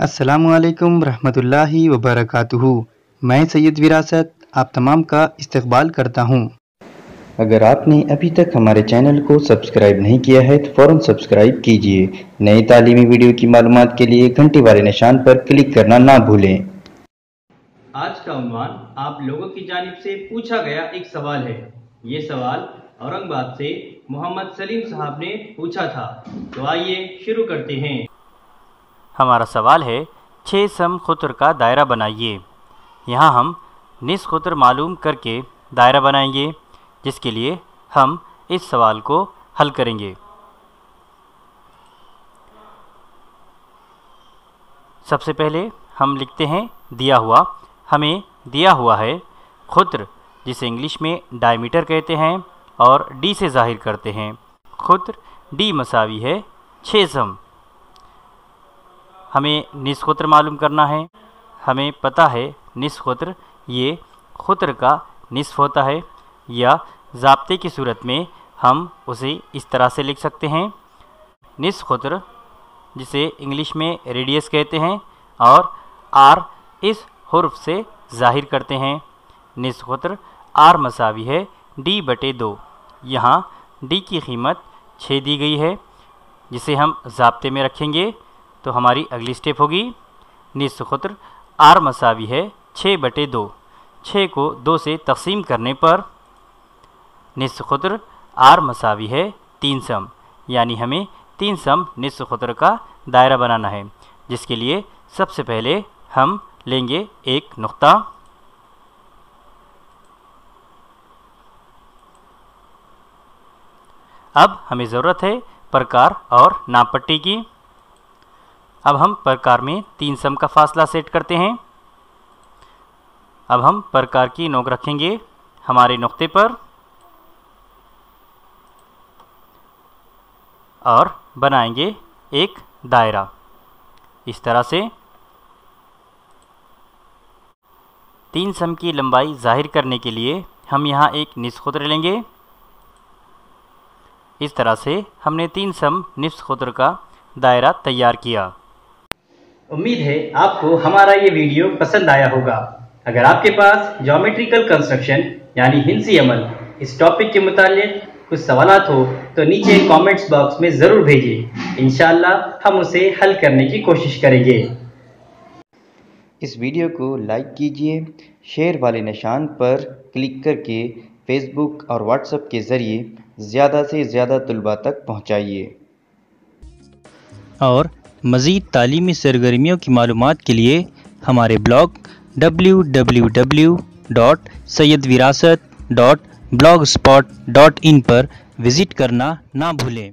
अस्सलामुअलैकुम रहमतुल्लाहि वबरकातुहू। मैं सैयद विरासत आप तमाम का इस्तकबाल करता हूँ। अगर आपने अभी तक हमारे चैनल को सब्सक्राइब नहीं किया है तो फ़ौरन सब्सक्राइब कीजिए। नई तालीमी वीडियो की मालूमात के लिए घंटी वाले निशान पर क्लिक करना ना भूलें। आज का उन्वान आप लोगों की जानिब से पूछा गया एक सवाल है। ये सवाल औरंगाबाद से मोहम्मद सलीम साहब ने पूछा था, तो आइए शुरू करते हैं। हमारा सवाल है 6 सम खुतर का दायरा बनाइए। यहाँ हम निस खुतर मालूम करके दायरा बनाएंगे, जिसके लिए हम इस सवाल को हल करेंगे। सबसे पहले हम लिखते हैं दिया हुआ। हमें दिया हुआ है खुतर, जिसे इंग्लिश में डायमीटर कहते हैं और डी से जाहिर करते हैं। खुतर डी मसावी है 6 सम। हमें निस खुतर मालूम करना है। हमें पता है निस खुतर ये खुतर का निस्फ होता है, या ज़ाब्ते की सूरत में हम उसे इस तरह से लिख सकते हैं। निस खुतर, जिसे इंग्लिश में रेडियस कहते हैं, और आर इस हुर्फ से ज़ाहिर करते हैं। निस खुतर आर मसावी है D/2। यहाँ डी की कीमत 6 दी गई है, जिसे हम ज़ाब्ते में रखेंगे तो हमारी अगली स्टेप होगी निस खुतर आर मसावी है 6/2। 6 को 2 से तकसीम करने पर निस खुतर आर मसावी है 3 सम, यानी हमें 3 सम निस खुतर का दायरा बनाना है, जिसके लिए सबसे पहले हम लेंगे एक नुक्ता। अब हमें ज़रूरत है प्रकार और नाप पट्टी की। अब हम प्रकार में 3 सम का फासला सेट करते हैं। अब हम प्रकार की नोक रखेंगे हमारे नुक्ते पर और बनाएंगे एक दायरा इस तरह से। 3 सम की लंबाई जाहिर करने के लिए हम यहाँ एक निस खुतर लेंगे। इस तरह से हमने 3 सम निस खुतर का दायरा तैयार किया। उम्मीद है आपको हमारा ये वीडियो पसंद आया होगा। अगर आपके पास ज्योमेट्रिकल कंस्ट्रक्शन यानी हिंसी अमल इस टॉपिक के मुताल्लिक कुछ सवालात हो तो नीचे कमेंट्स बॉक्स में ज़रूर भेजिए। इंशाअल्लाह हम उसे हल करने की कोशिश करेंगे। इस वीडियो को लाइक कीजिए, शेयर वाले निशान पर क्लिक करके फेसबुक और व्हाट्सएप के ज़रिए ज़्यादा से ज़्यादा तुलबा तक पहुँचाइए। और मज़ीद तालीमी सरगर्मियों की मालूमात के लिए हमारे ब्लॉग www.sayyadvirasat.blogspot.in पर विज़िट करना ना भूलें।